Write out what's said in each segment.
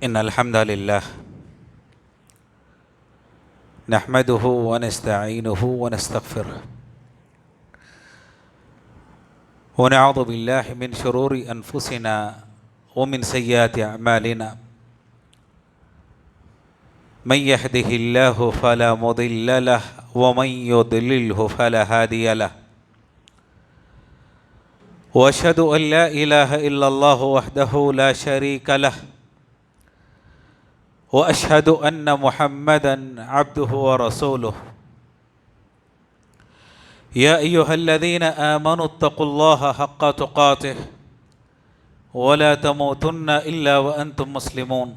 إن الحمد لله نحمده ونستعينه ونستغفره ونعوذ بالله من شرور أنفسنا ومن سيئات أعمالنا من يهده الله فلا مضل له ومن يضلله فلا هادي له وأشهد أن لا إله إلا الله وحده لا شريك له وأشهد أن محمدًا عبده ورسوله يا أيها الذين آمنوا اتقوا الله حق تقاته ولا تموتن إلا وأنتم مسلمون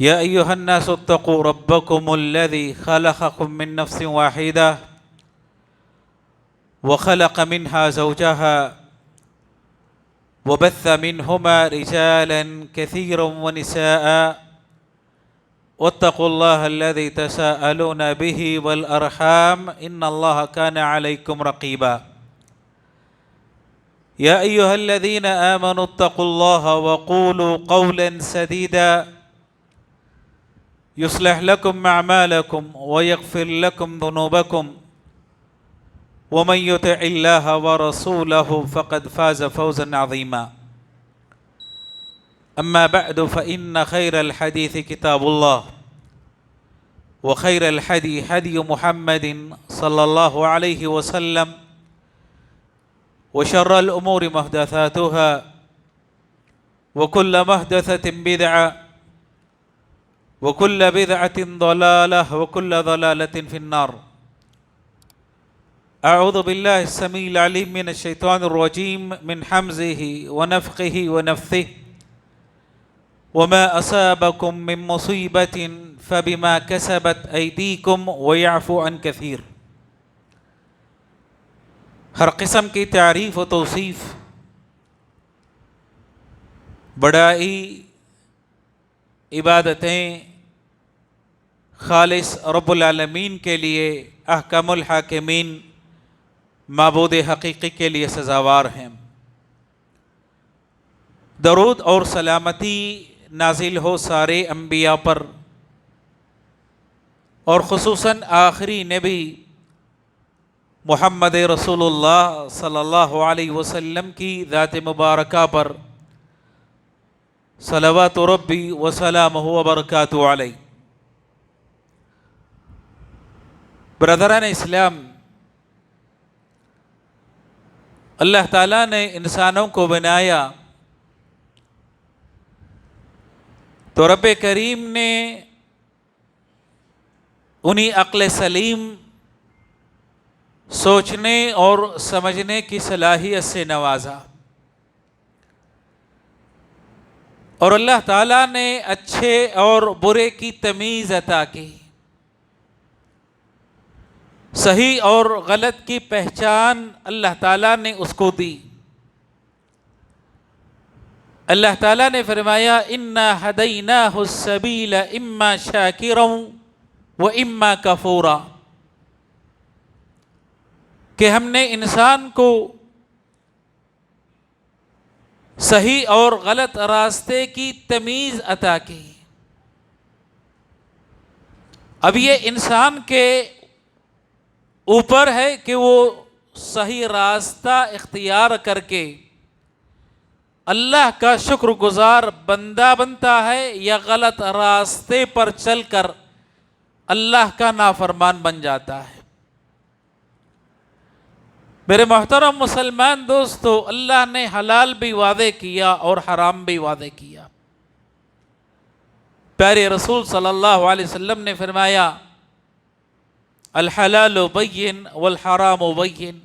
يا أيها الناس اتقوا ربكم الذي خلقكم من نفس واحدة وخلق منها زوجها وبث منهما رجالا كثيرا ونساء واتقوا الله الذي تساءلون به والأرحام إن الله كان عليكم رقيبا يا أيها الذين آمنوا اتقوا الله وقولوا قولا سديدا يصلح لكم أعمالكم ويغفر لكم ذنوبكم ومن يطع الله ورسوله فقد فاز فوزا عظيما أما بعد فإن خير الحديث كتاب الله وخير الهدي هدي محمد صلى الله عليه وسلم وشر الأمور محدثاتها وكل محدثة بدعة وكل بدعة ضلالة وكل ضلالة في النار أعوذ بالله السميع العليم من الشيطان الرجيم من حمزه ونفخه ونفثه وما أصابكم من مصيبة فبما كسبت أيديكم ويعفو عن كثير۔ ہر قسم کی تعریف و توصیف، بڑائی، عبادتیں خالص رب العالمین کے لیے، احکم الحاکمین معبود حقیقی کے لیے سزاوار ہیں۔ درود اور سلامتی نازل ہو سارے انبیاء پر، اور خصوصاً آخری نبی محمد رسول اللہ صلی اللہ علیہ وسلم کی ذات مبارکہ پر، صلوات ربی وسلامہ وبرکاتہ علیہ۔ برادران اسلام، اللہ تعالیٰ نے انسانوں کو بنایا تو رب کریم نے انہیں عقل سلیم، سوچنے اور سمجھنے کی صلاحیت سے نوازا، اور اللہ تعالیٰ نے اچھے اور برے کی تمیز عطا کی، صحیح اور غلط کی پہچان اللہ تعالیٰ نے اس کو دی۔ اللہ تعالیٰ نے فرمایا اِنَّا هَدَيْنَاهُ السَّبِيلَ إِمَّا شَاكِرًا وَإِمَّا كَفُورًا، کہ ہم نے انسان کو صحیح اور غلط راستے کی تمیز عطا کی۔ اب یہ انسان کے اوپر ہے کہ وہ صحیح راستہ اختیار کر کے اللہ کا شکر گزار بندہ بنتا ہے، یا غلط راستے پر چل کر اللہ کا نافرمان بن جاتا ہے۔ میرے محترم مسلمان دوستو، اللہ نے حلال بھی واضح کیا اور حرام بھی واضح کیا۔ پیارے رسول صلی اللہ علیہ وسلم نے فرمایا الحلال بین والحرام بین،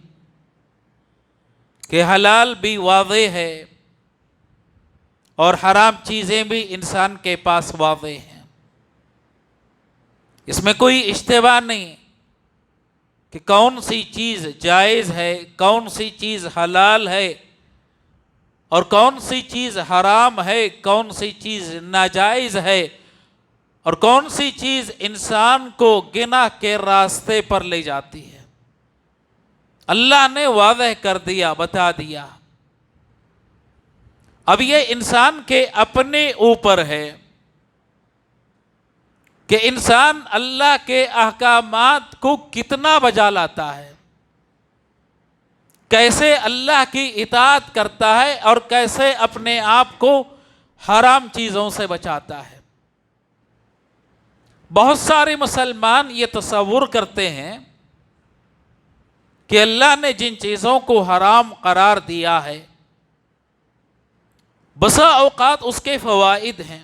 کہ حلال بھی واضح ہے اور حرام چیزیں بھی انسان کے پاس واضح ہیں، اس میں کوئی اشتباہ نہیں کہ کون سی چیز جائز ہے، کون سی چیز حلال ہے، اور کون سی چیز حرام ہے، کون سی چیز ناجائز ہے، اور کون سی چیز انسان کو گناہ کے راستے پر لے جاتی ہے۔ اللہ نے واضح کر دیا، بتا دیا۔ اب یہ انسان کے اپنے اوپر ہے کہ انسان اللہ کے احکامات کو کتنا بجا لاتا ہے، کیسے اللہ کی اطاعت کرتا ہے اور کیسے اپنے آپ کو حرام چیزوں سے بچاتا ہے۔ بہت سارے مسلمان یہ تصور کرتے ہیں کہ اللہ نے جن چیزوں کو حرام قرار دیا ہے بسا اوقات اس کے فوائد ہیں،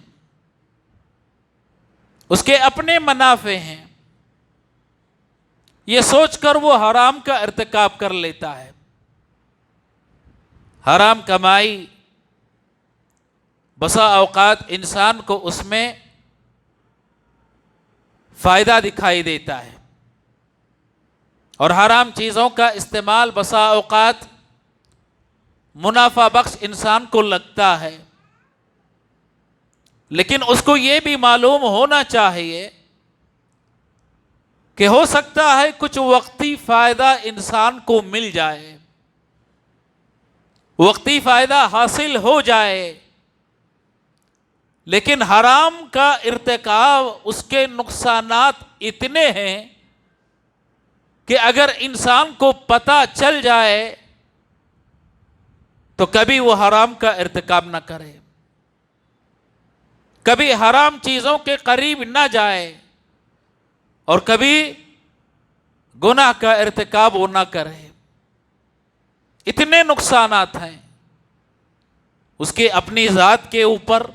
اس کے اپنے منافع ہیں، یہ سوچ کر وہ حرام کا ارتکاب کر لیتا ہے۔ حرام کمائی بسا اوقات انسان کو اس میں فائدہ دکھائی دیتا ہے، اور حرام چیزوں کا استعمال بسا اوقات منافع بخش انسان کو لگتا ہے، لیکن اس کو یہ بھی معلوم ہونا چاہیے کہ ہو سکتا ہے کچھ وقتی فائدہ انسان کو مل جائے، وقتی فائدہ حاصل ہو جائے، لیکن حرام کا ارتکاب اس کے نقصانات اتنے ہیں کہ اگر انسان کو پتہ چل جائے تو کبھی وہ حرام کا ارتکاب نہ کرے، کبھی حرام چیزوں کے قریب نہ جائے، اور کبھی گناہ کا ارتکاب وہ نہ کرے۔ اتنے نقصانات ہیں اس کے اپنی ذات کے اوپر،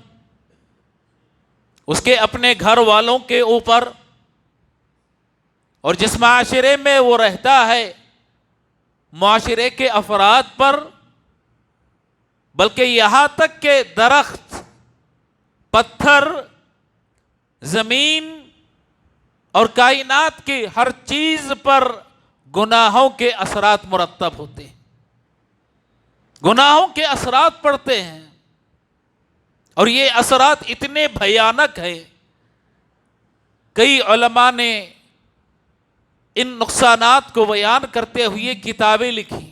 اس کے اپنے گھر والوں کے اوپر، اور جس معاشرے میں وہ رہتا ہے معاشرے کے افراد پر، بلکہ یہاں تک کہ درخت، پتھر، زمین اور کائنات کی ہر چیز پر گناہوں کے اثرات مرتب ہوتے ہیں، گناہوں کے اثرات پڑتے ہیں، اور یہ اثرات اتنے بھیانک ہیں، کئی علماء نے ان نقصانات کو بیان کرتے ہوئے کتابیں لکھی۔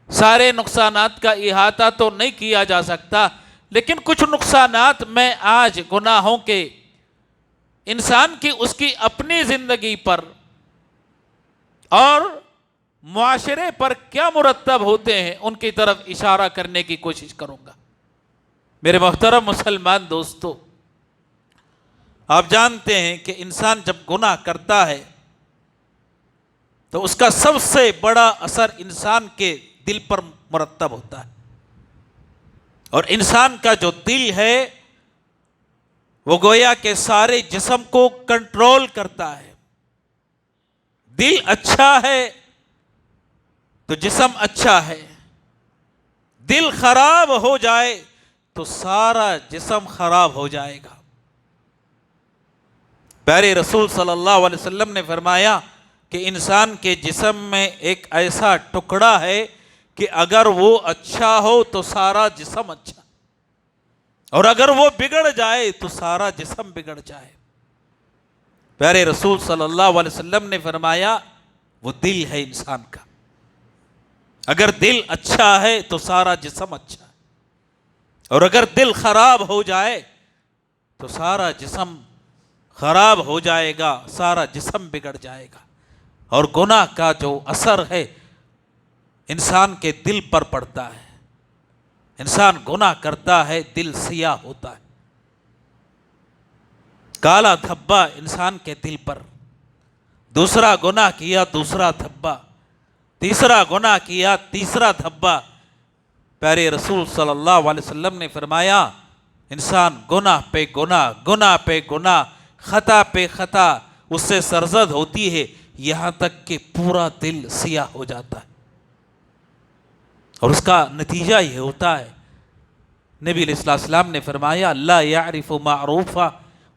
سارے نقصانات کا احاطہ تو نہیں کیا جا سکتا، لیکن کچھ نقصانات میں آج گناہوں کے انسان کی اس کی اپنی زندگی پر اور معاشرے پر کیا مرتب ہوتے ہیں ان کی طرف اشارہ کرنے کی کوشش کروں گا۔ میرے محترم مسلمان دوستو، آپ جانتے ہیں کہ انسان جب گناہ کرتا ہے تو اس کا سب سے بڑا اثر انسان کے دل پر مرتب ہوتا ہے، اور انسان کا جو دل ہے وہ گویا کہ سارے جسم کو کنٹرول کرتا ہے۔ دل اچھا ہے تو جسم اچھا ہے، دل خراب ہو جائے تو سارا جسم خراب ہو جائے گا۔ پیارے رسول صلی اللہ علیہ وسلم نے فرمایا کہ انسان کے جسم میں ایک ایسا ٹکڑا ہے کہ اگر وہ اچھا ہو تو سارا جسم اچھا، اور اگر وہ بگڑ جائے تو سارا جسم بگڑ جائے۔ پیارے رسول صلی اللہ علیہ وسلم نے فرمایا وہ دل ہے انسان کا، اگر دل اچھا ہے تو سارا جسم اچھا ہے، اور اگر دل خراب ہو جائے تو سارا جسم خراب ہو جائے گا، سارا جسم بگڑ جائے گا۔ اور گناہ کا جو اثر ہے انسان کے دل پر پڑتا ہے، انسان گناہ کرتا ہے دل سیاہ ہوتا ہے، کالا دھبا انسان کے دل پر، دوسرا گناہ کیا دوسرا دھبا، تیسرا گناہ کیا تیسرا دھبا۔ پیارے رسول صلی اللہ علیہ وسلم نے فرمایا انسان گناہ پہ گناہ، گناہ پہ گناہ، خطا پہ خطا اس سے سرزد ہوتی ہے، یہاں تک کہ پورا دل سیاہ ہو جاتا ہے، اور اس کا نتیجہ یہ ہوتا ہے، نبی علیہ السلام نے فرمایا لا یعرف معروفا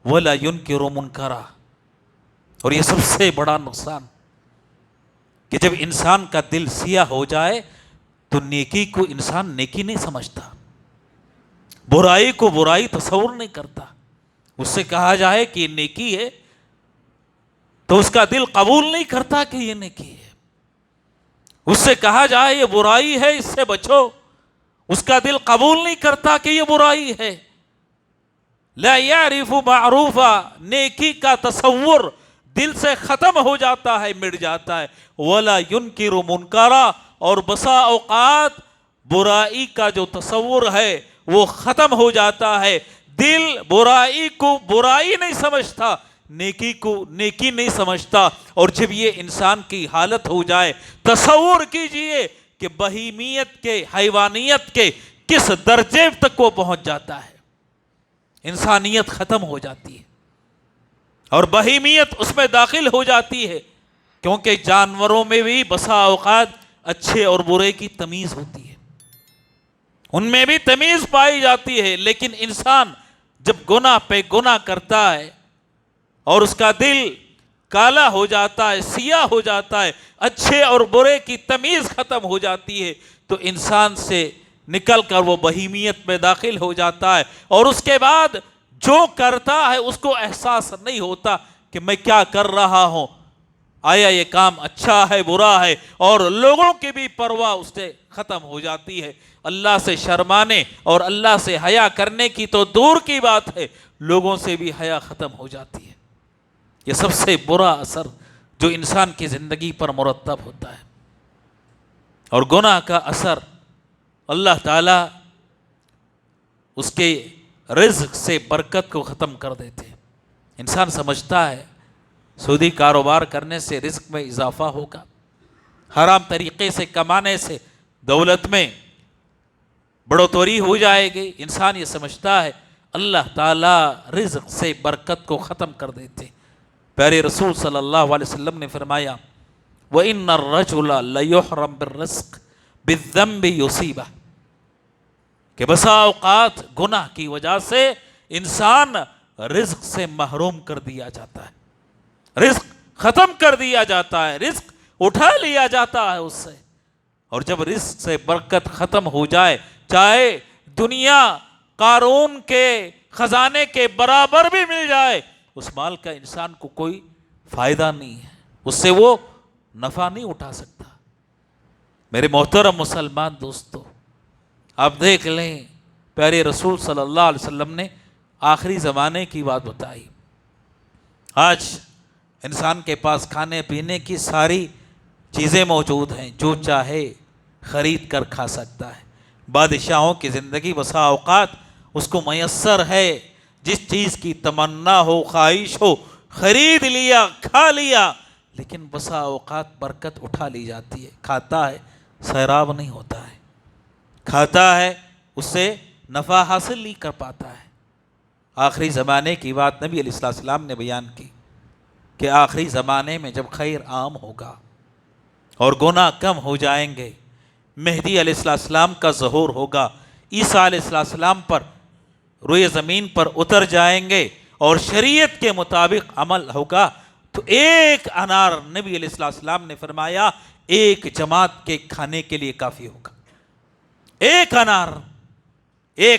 ولا ینکر منکرا۔ اور یہ سب سے بڑا نقصان کہ جب انسان کا دل سیاہ ہو جائے تو نیکی کو انسان نیکی نہیں سمجھتا، برائی کو برائی تصور نہیں کرتا۔ اس سے کہا جائے کہ یہ نیکی ہے تو اس کا دل قبول نہیں کرتا کہ یہ نیکی ہے، اس سے کہا جائے یہ برائی ہے اس سے بچو، اس کا دل قبول نہیں کرتا کہ یہ برائی ہے. لا یعرف معروفا، نیکی کا تصور دل سے ختم ہو جاتا ہے، مٹ جاتا ہے. ولا ینکر منکرا، اور بسا اوقات برائی کا جو تصور ہے وہ ختم ہو جاتا ہے. دل برائی کو برائی نہیں سمجھتا، نیکی کو نیکی نہیں سمجھتا. اور جب یہ انسان کی حالت ہو جائے، تصور کیجئے کہ بہیمیت کے، حیوانیت کے کس درجے تک وہ پہنچ جاتا ہے. انسانیت ختم ہو جاتی ہے اور بہیمیت اس میں داخل ہو جاتی ہے، کیونکہ جانوروں میں بھی بسا اوقات اچھے اور برے کی تمیز ہوتی ہے، ان میں بھی تمیز پائی جاتی ہے. لیکن انسان جب گناہ پہ گناہ کرتا ہے اور اس کا دل کالا ہو جاتا ہے، سیاہ ہو جاتا ہے، اچھے اور برے کی تمیز ختم ہو جاتی ہے، تو انسان سے نکل کر وہ بہیمیت میں داخل ہو جاتا ہے. اور اس کے بعد جو کرتا ہے اس کو احساس نہیں ہوتا کہ میں کیا کر رہا ہوں، آیا یہ کام اچھا ہے برا ہے، اور لوگوں کی بھی پرواہ اس سے ختم ہو جاتی ہے. اللہ سے شرمانے اور اللہ سے حیا کرنے کی تو دور کی بات ہے، لوگوں سے بھی حیا ختم ہو جاتی ہے. یہ سب سے برا اثر جو انسان کی زندگی پر مرتب ہوتا ہے. اور گناہ کا اثر اللہ تعالیٰ اس کے رزق سے برکت کو ختم کر دیتے ہیں. انسان سمجھتا ہے سودی کاروبار کرنے سے رزق میں اضافہ ہوگا، حرام طریقے سے کمانے سے دولت میں بڑھوتری ہو جائے گی. انسان یہ سمجھتا ہے، اللہ تعالیٰ رزق سے برکت کو ختم کر دیتے. پیارے رسول صلی اللہ علیہ وسلم نے فرمایا وَإِنَّ الرَّجُلَ لَيُحْرَمْ بِالرِّزْقِ بِالذَّنبِ يُصِيبَهُ، کہ بسا اوقات گناہ کی وجہ سے انسان رزق سے محروم کر دیا جاتا ہے، رزق ختم کر دیا جاتا ہے، رزق اٹھا لیا جاتا ہے اس سے. اور جب رزق سے برکت ختم ہو جائے، چاہے دنیا قارون کے خزانے کے برابر بھی مل جائے، اس مال کا انسان کو کوئی فائدہ نہیں ہے، اس سے وہ نفع نہیں اٹھا سکتا. میرے محترم مسلمان دوستو، آپ دیکھ لیں پیارے رسول صلی اللہ علیہ وسلم نے آخری زمانے کی بات بتائی. آج انسان کے پاس کھانے پینے کی ساری چیزیں موجود ہیں، جو چاہے خرید کر کھا سکتا ہے. بادشاہوں کی زندگی بسا اوقات اس کو میسر ہے، جس چیز کی تمنا ہو، خواہش ہو، خرید لیا، کھا لیا. لیکن بسا اوقات برکت اٹھا لی جاتی ہے، کھاتا ہے سیراب نہیں ہوتا ہے، کھاتا ہے اس سے نفع حاصل نہیں کر پاتا ہے. آخری زمانے کی بات نبی علیہ السلام نے بیان کی کہ آخری زمانے میں جب خیر عام ہوگا اور گناہ کم ہو جائیں گے، مہدی علیہ السلام کا ظہور ہوگا، عیسیٰ علیہ السلام پر روئے زمین پر اتر جائیں گے اور شریعت کے مطابق عمل ہوگا، تو ایک انار نبی علیہ السلام نے فرمایا ایک جماعت کے کھانے کے لیے کافی ہوگا. ایک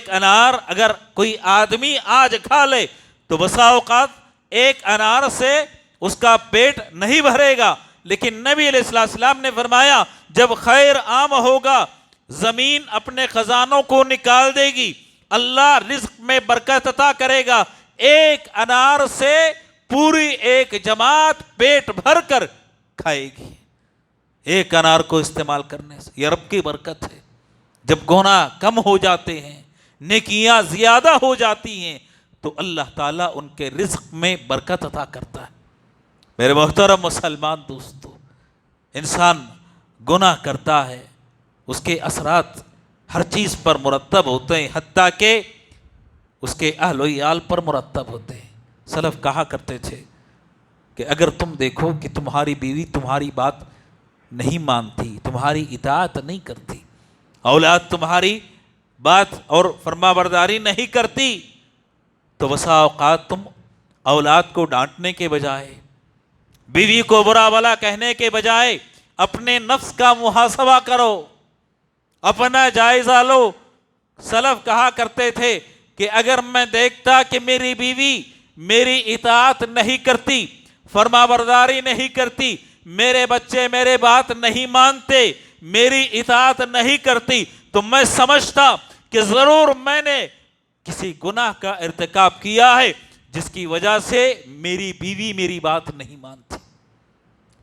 انار اگر کوئی آدمی آج کھا لے تو بسا اوقات ایک انار سے اس کا پیٹ نہیں بھرے گا. لیکن نبی علیہ السلام نے فرمایا جب خیر عام ہوگا، زمین اپنے خزانوں کو نکال دے گی، اللہ رزق میں برکت عطا کرے گا، ایک انار سے پوری ایک جماعت پیٹ بھر کر کھائے گی. ایک انار کو استعمال کرنے سے یہ رب کی برکت ہے. جب گناہ کم ہو جاتے ہیں، نیکیاں زیادہ ہو جاتی ہیں، تو اللہ تعالیٰ ان کے رزق میں برکت عطا کرتا ہے. میرے محترم مسلمان دوستو، انسان گناہ کرتا ہے، اس کے اثرات ہر چیز پر مرتب ہوتے ہیں، حتیٰ کہ اس کے اہل و عیال پر مرتب ہوتے ہیں. سلف کہا کرتے تھے کہ اگر تم دیکھو کہ تمہاری بیوی تمہاری بات نہیں مانتی، تمہاری اطاعت نہیں کرتی، اولاد تمہاری بات اور فرما برداری نہیں کرتی، تو بسا اوقات تم اولاد کو ڈانٹنے کے بجائے، بیوی کو برا بھلا کہنے کے بجائے اپنے نفس کا محاسبہ کرو، اپنا جائزہ لو. سلف کہا کرتے تھے کہ اگر میں دیکھتا کہ میری بیوی میری اطاعت نہیں کرتی، فرما برداری نہیں کرتی، میرے بچے میرے بات نہیں مانتے، میری اطاعت نہیں کرتی، تو میں سمجھتا کہ ضرور میں نے کسی گناہ کا ارتکاب کیا ہے جس کی وجہ سے میری بیوی میری بات نہیں مانتی،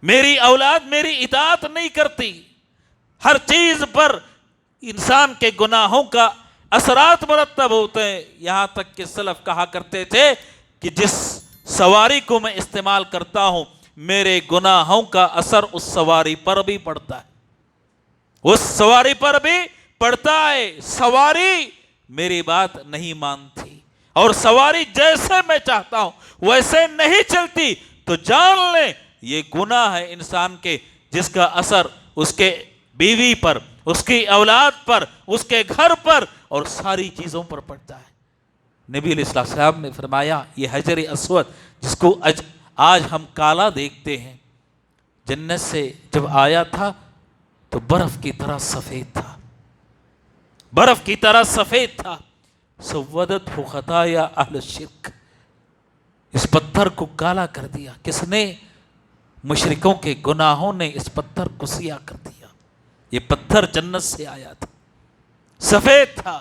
میری اولاد میری اطاعت نہیں کرتی۔ ہر چیز پر انسان کے گناہوں کا اثرات مرتب ہوتے ہیں، یہاں تک کہ سلف کہا کرتے تھے کہ جس سواری کو میں استعمال کرتا ہوں میرے گناہوں کا اثر اس سواری پر بھی پڑتا ہے، اس سواری پر بھی پڑتا ہے۔ سواری میری بات نہیں مانتی اور سواری جیسے میں چاہتا ہوں ویسے نہیں چلتی، تو جان لیں یہ گناہ ہے انسان کے، جس کا اثر اس کے بیوی پر، اس کی اولاد پر، اس کے گھر پر اور ساری چیزوں پر پڑتا ہے۔ نبی علیہ السلام نے فرمایا یہ حجر اسود جس کو آج ہم کالا دیکھتے ہیں، جنت سے جب آیا تھا تو برف کی طرح سفید تھا، برف کی طرح سفید تھا۔ سودت خطایا اہل الشرک، اس پتھر کو کالا کر دیا، کس نے؟ مشرکوں کے گناہوں نے اس پتھر کو سیاہ کر دیا۔ یہ پتھر جنت سے آیا تھا، سفید تھا،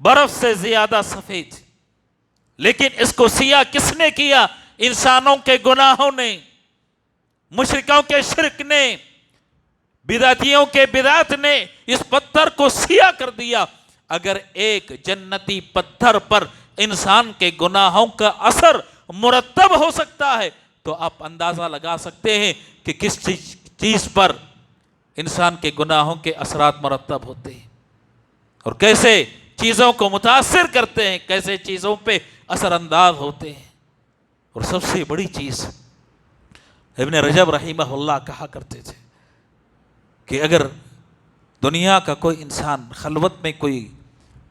برف سے زیادہ سفید، لیکن اس کو سیاہ کس نے کیا؟ انسانوں کے گناہوں نے، مشرکوں کے شرک نے، بدعتیوں کے بدعت نے اس پتھر کو سیاہ کر دیا۔ اگر ایک جنتی پتھر پر انسان کے گناہوں کا اثر مرتب ہو سکتا ہے تو آپ اندازہ لگا سکتے ہیں کہ کس چیز پر انسان کے گناہوں کے اثرات مرتب ہوتے ہیں اور کیسے چیزوں کو متاثر کرتے ہیں، کیسے چیزوں پہ اثر انداز ہوتے ہیں۔ اور سب سے بڑی چیز ابن رجب رحمہ اللہ کہا کرتے تھے کہ اگر دنیا کا کوئی انسان خلوت میں، کوئی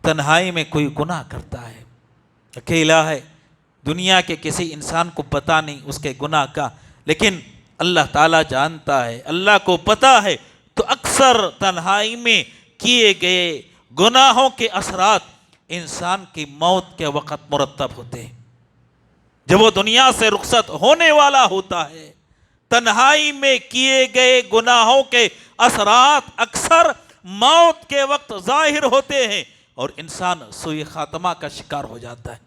تنہائی میں کوئی گناہ کرتا ہے، اکیلا ہے، دنیا کے کسی انسان کو پتہ نہیں اس کے گناہ کا، لیکن اللہ تعالیٰ جانتا ہے، اللہ کو پتہ ہے، تو اکثر تنہائی میں کیے گئے گناہوں کے اثرات انسان کی موت کے وقت مرتب ہوتے ہیں۔ جب وہ دنیا سے رخصت ہونے والا ہوتا ہے، تنہائی میں کیے گئے گناہوں کے اثرات اکثر موت کے وقت ظاہر ہوتے ہیں اور انسان سوء خاتمہ کا شکار ہو جاتا ہے۔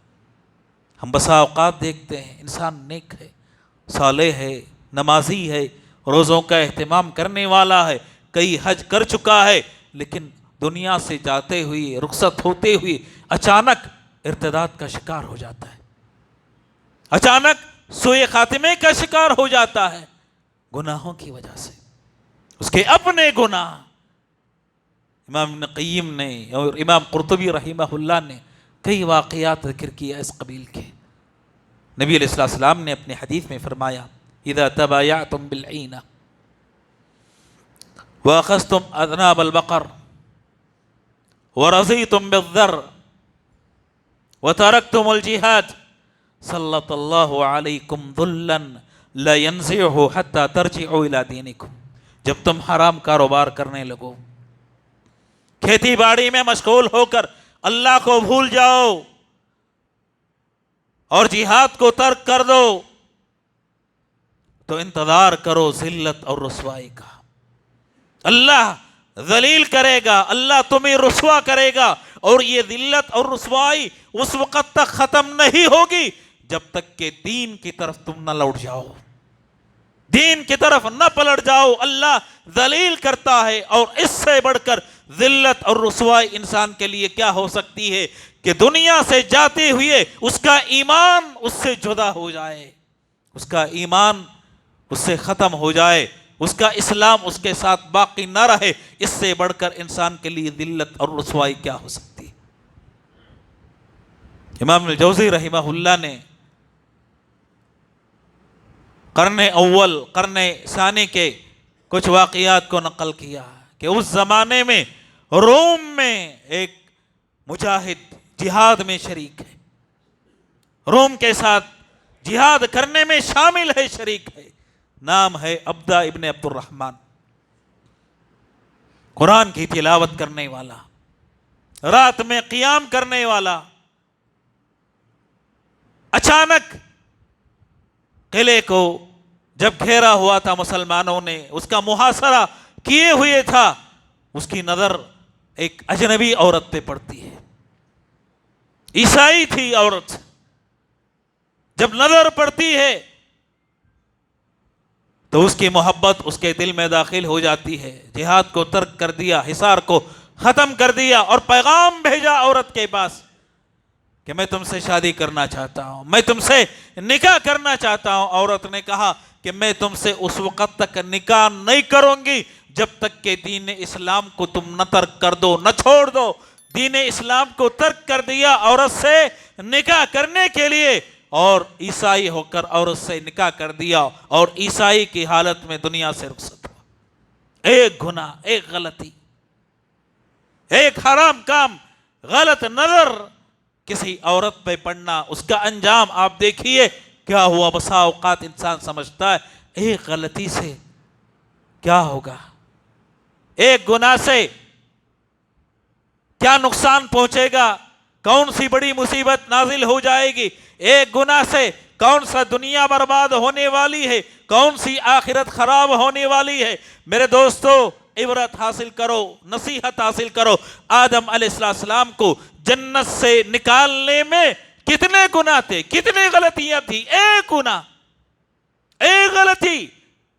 ہم بسا اوقات دیکھتے ہیں انسان نیک ہے، صالح ہے، نمازی ہے، روزوں کا اہتمام کرنے والا ہے، کئی حج کر چکا ہے، لیکن دنیا سے جاتے ہوئے، رخصت ہوتے ہوئے اچانک ارتداد کا شکار ہو جاتا ہے، اچانک سوء خاتمے کا شکار ہو جاتا ہے گناہوں کی وجہ سے، اس کے اپنے گناہ۔ امام ابن قیم نے اور امام قرطبی رحمہ اللہ نے کئی واقعات ذکر کیا اس قبیل کے۔ نبی علیہ السلام نے اپنے حدیث میں فرمایا اذا تبایعتم بالعینہ واخذتم اذناب البقر ورضیتم بالذر وترکتم الجہاد سلط اللہ علیکم ذلا لا ينزعه حتى ترجعوا الى دینکم۔ جب تم حرام کاروبار کرنے لگو، کھیتی باڑی میں مشغول ہو کر اللہ کو بھول جاؤ اور جہاد کو ترک کر دو، تو انتظار کرو ذلت اور رسوائی کا۔ اللہ ذلیل کرے گا، اللہ تمہیں رسوا کرے گا، اور یہ ذلت اور رسوائی اس وقت تک ختم نہیں ہوگی جب تک کہ دین کی طرف تم نہ لوٹ جاؤ، دین کی طرف نہ پلٹ جاؤ۔ اللہ ذلیل کرتا ہے، اور اس سے بڑھ کر ذلت اور رسوائی انسان کے لیے کیا ہو سکتی ہے کہ دنیا سے جاتے ہوئے اس کا ایمان اس سے جدا ہو جائے، اس کا ایمان اس سے ختم ہو جائے، اس کا اسلام اس کے ساتھ باقی نہ رہے۔ اس سے بڑھ کر انسان کے لیے ذلت اور رسوائی کیا ہو سکتی ہے؟ امام الجوزی رحمہ اللہ نے قرن اول قرن ثانی کے کچھ واقعات کو نقل کیا کہ اس زمانے میں روم میں ایک مجاہد جہاد میں شریک ہے، روم کے ساتھ جہاد کرنے میں شامل ہے، شریک ہے، نام ہے عبدہ ابن عبد الرحمن، قرآن کی تلاوت کرنے والا، رات میں قیام کرنے والا۔ اچانک قلعے کو جب گھیرا ہوا تھا مسلمانوں نے، اس کا محاصرہ کیے ہوئے تھا، اس کی نظر ایک اجنبی عورت پہ پڑتی ہے. عیسائی تھی عورت، جب نظر پڑتی ہے تو اس کی محبت اس کے دل میں داخل ہو جاتی ہے. جہاد کو ترک کر دیا، حصار کو ختم کر دیا اور پیغام بھیجا عورت کے پاس کہ میں تم سے شادی کرنا چاہتا ہوں، میں تم سے نکاح کرنا چاہتا ہوں. عورت نے کہا کہ میں تم سے اس وقت تک نکاح نہیں کروں گی جب تک کہ دین اسلام کو تم نہ ترک کر دو، نہ چھوڑ دو. دین اسلام کو ترک کر دیا عورت سے نکاح کرنے کے لیے، اور عیسائی ہو کر عورت سے نکاح کر دیا اور عیسائی کی حالت میں دنیا سے رخصت ہوا. ایک گناہ، ایک غلطی، ایک حرام کام، غلط نظر کسی عورت پہ پڑنا، اس کا انجام آپ دیکھیے کیا ہوا. بسا اوقات انسان سمجھتا ہے ایک غلطی سے کیا ہوگا، ایک گناہ سے کیا نقصان پہنچے گا، کون سی بڑی مصیبت نازل ہو جائے گی، ایک گناہ سے کون سا دنیا برباد ہونے والی ہے، کون سی آخرت خراب ہونے والی ہے. میرے دوستو، عبرت حاصل کرو، نصیحت حاصل کرو. آدم علیہ السلام کو جنت سے نکالنے میں کتنے گناہ تھے، کتنی غلطیاں تھی. ایک گناہ، ایک غلطی.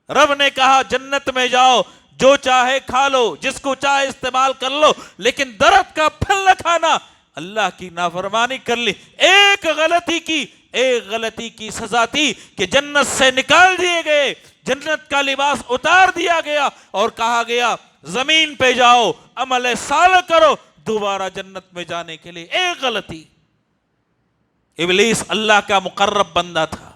رب نے کہا جنت میں جاؤ، جو چاہے کھا لو، جس کو چاہے استعمال کر لو، لیکن درخت کا پھل نہ کھانا. اللہ کی نافرمانی کر لی، ایک غلطی کی، ایک غلطی کی سزا تھی کہ جنت سے نکال دیے گئے، جنت کا لباس اتار دیا گیا اور کہا گیا زمین پہ جاؤ، عمل صالح کرو دوبارہ جنت میں جانے کے لیے. ایک غلطی. ابلیس اللہ کا مقرب بندہ تھا،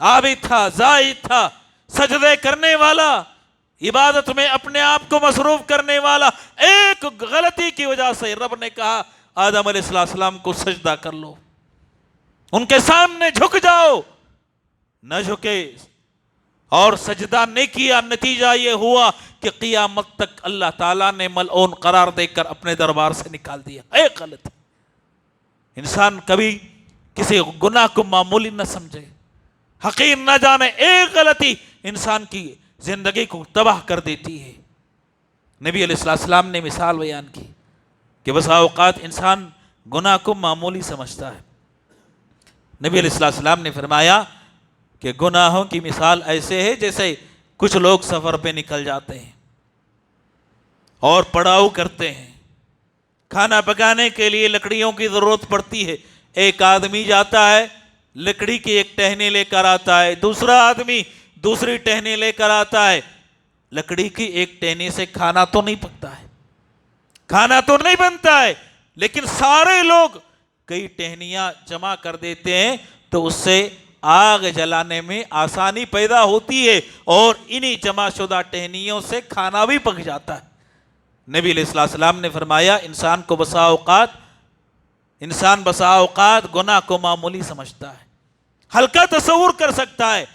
عابد تھا، زاہد تھا، سجدے کرنے والا، عبادت میں اپنے آپ کو مصروف کرنے والا. ایک غلطی کی وجہ سے رب نے کہا آدم علیہ السلام کو سجدہ کر لو، ان کے سامنے جھک جاؤ. نہ جھکے اور سجدہ نہیں کیا. نتیجہ یہ ہوا کہ قیامت تک اللہ تعالیٰ نے ملعون قرار دے کر اپنے دربار سے نکال دیا. ایک غلطی. انسان کبھی کسی گناہ کو معمولی نہ سمجھے، حقیر نہ جانے. ایک غلطی انسان کی زندگی کو تباہ کر دیتی ہے. نبی علیہ السلام نے مثال بیان کی کہ بسا اوقات انسان گناہ کو معمولی سمجھتا ہے. نبی علیہ السلام نے فرمایا کہ گناہوں کی مثال ایسے ہے جیسے کچھ لوگ سفر پہ نکل جاتے ہیں اور پڑاؤ کرتے ہیں. کھانا پکانے کے لیے لکڑیوں کی ضرورت پڑتی ہے. ایک آدمی جاتا ہے، لکڑی کی ایک ٹہنی لے کر آتا ہے، دوسرا آدمی دوسری ٹہنی لے کر آتا ہے. لکڑی کی ایک ٹہنی سے کھانا تو نہیں پکتا ہے، کھانا تو نہیں بنتا ہے، لیکن سارے لوگ کئی ٹہنیاں جمع کر دیتے ہیں تو اس سے آگ جلانے میں آسانی پیدا ہوتی ہے اور انہی جمع شدہ ٹہنیوں سے کھانا بھی پک جاتا ہے. نبی علیہ السلام نے فرمایا انسان بسا اوقات گناہ کو معمولی سمجھتا ہے، ہلکا تصور کر سکتا ہے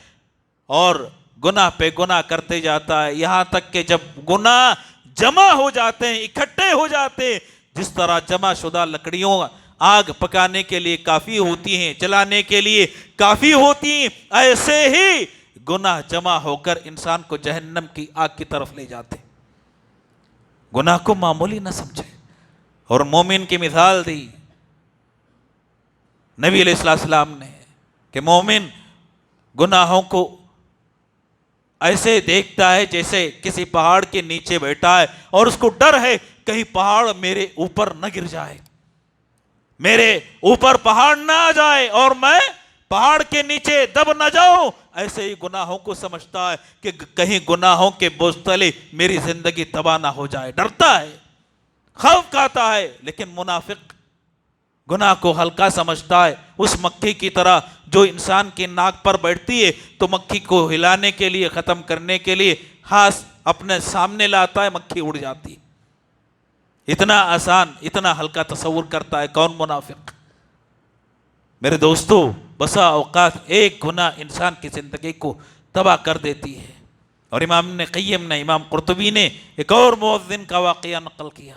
اور گناہ پہ گناہ کرتے جاتا ہے، یہاں تک کہ جب گناہ جمع ہو جاتے ہیں، اکٹھے ہو جاتے ہیں، جس طرح جمع شدہ لکڑیوں آگ پکانے کے لیے کافی ہوتی ہیں، جلانے کے لیے کافی ہوتی ہیں، ایسے ہی گناہ جمع ہو کر انسان کو جہنم کی آگ کی طرف لے جاتے. گناہ کو معمولی نہ سمجھے. اور مومن کی مثال دی نبی علیہ السلام نے کہ مومن گناہوں کو ایسے دیکھتا ہے جیسے کسی پہاڑ کے نیچے بیٹھا ہے اور اس کو ڈر ہے کہیں پہاڑ میرے اوپر نہ گر جائے، میرے اوپر پہاڑ نہ آ جائے اور میں پہاڑ کے نیچے دب نہ جاؤں. ایسے ہی گناہوں کو سمجھتا ہے کہ کہیں گناہوں کے بوجھ تلے میری زندگی تباہ نہ ہو جائے. ڈرتا ہے، خوف کھاتا ہے. لیکن منافق گناہ کو ہلکا سمجھتا ہے، اس مکھی کی طرح جو انسان کی ناک پر بیٹھتی ہے تو مکھی کو ہلانے کے لیے، ختم کرنے کے لیے ہاتھ اپنے سامنے لاتا ہے، مکھی اڑ جاتی. اتنا آسان، اتنا ہلکا تصور کرتا ہے کون منافق. میرے دوستو، بسا اوقات ایک گناہ انسان کی زندگی کو تباہ کر دیتی ہے. اور امام قرطبی نے ایک اور مؤذن کا واقعہ نقل کیا،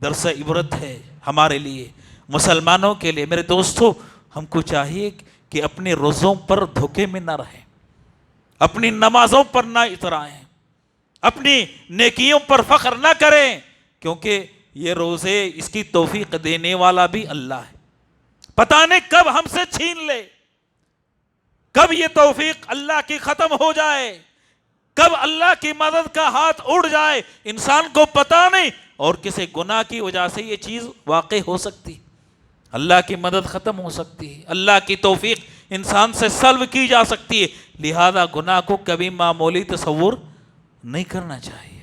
درس عبرت ہے ہمارے لیے، مسلمانوں کے لیے. میرے دوستو، ہم کو چاہیے کہ اپنے روزوں پر دھوکے میں نہ رہیں، اپنی نمازوں پر نہ اترائیں، اپنی نیکیوں پر فخر نہ کریں، کیونکہ یہ روزے اس کی توفیق دینے والا بھی اللہ ہے۔ پتہ نہیں کب ہم سے چھین لے، کب یہ توفیق اللہ کی ختم ہو جائے، کب اللہ کی مدد کا ہاتھ اڑ جائے، انسان کو پتہ نہیں، اور کسی گناہ کی وجہ سے یہ چیز واقع ہو سکتی، اللہ کی مدد ختم ہو سکتی ہے، اللہ کی توفیق انسان سے سلب کی جا سکتی ہے۔ لہذا گناہ کو کبھی معمولی تصور نہیں کرنا چاہیے۔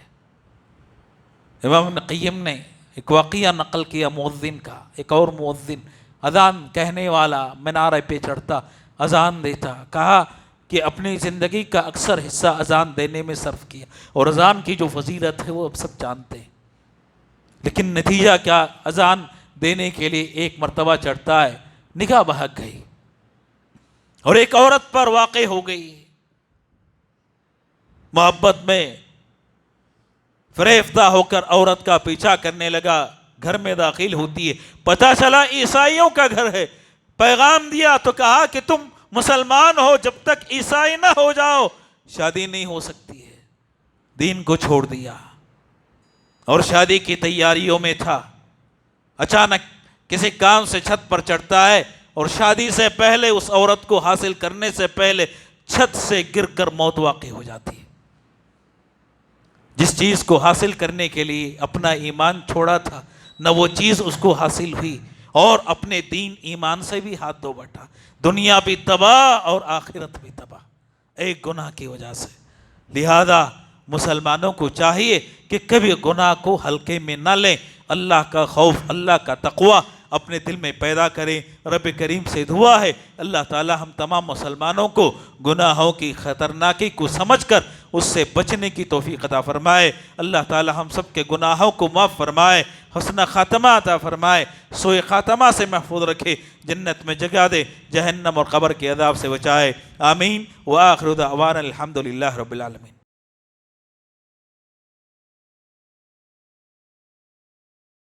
امام ابن قیم نے ایک واقعہ نقل کیا مؤذن کا، ایک اور مؤذن اذان کہنے والا منارے پہ چڑھتا، اذان دیتا، کہا کہ اپنی زندگی کا اکثر حصہ اذان دینے میں صرف کیا، اور اذان کی جو فضیلت ہے وہ اب سب جانتے ہیں، لیکن نتیجہ کیا، اذان دینے کے لیے ایک مرتبہ چڑھتا ہے، نگاہ بہک گئی اور ایک عورت پر واقع ہو گئی، محبت میں فریفتہ ہو کر عورت کا پیچھا کرنے لگا، گھر میں داخل ہوتی ہے، پتہ چلا عیسائیوں کا گھر ہے، پیغام دیا تو کہا کہ تم مسلمان ہو، جب تک عیسائی نہ ہو جاؤ شادی نہیں ہو سکتی ہے، دین کو چھوڑ دیا، اور شادی کی تیاریوں میں تھا، اچانک کسی کام سے چھت پر چڑھتا ہے، اور شادی سے پہلے اس عورت کو حاصل کرنے سے پہلے چھت سے گر کر موت واقع ہو جاتی ہے۔ جس چیز کو حاصل کرنے کے لیے اپنا ایمان چھوڑا تھا، نہ وہ چیز اس کو حاصل ہوئی، اور اپنے دین ایمان سے بھی ہاتھ دھو بیٹھا، دنیا بھی تباہ اور آخرت بھی تباہ، ایک گناہ کی وجہ سے۔ لہذا مسلمانوں کو چاہیے کہ کبھی گناہ کو ہلکے میں نہ لیں، اللہ کا خوف، اللہ کا تقوی اپنے دل میں پیدا کریں۔ رب کریم سے دعا ہے اللہ تعالی ہم تمام مسلمانوں کو گناہوں کی خطرناکی کو سمجھ کر اس سے بچنے کی توفیق عطا فرمائے۔ اللہ تعالی ہم سب کے گناہوں کو معاف فرمائے، حسن خاتمہ عطا فرمائے، سوء خاتمہ سے محفوظ رکھے، جنت میں جگہ دے، جہنم اور قبر کے عذاب سے بچائے، آمین۔ وآخر دعوانا الحمدللہ رب العالمین۔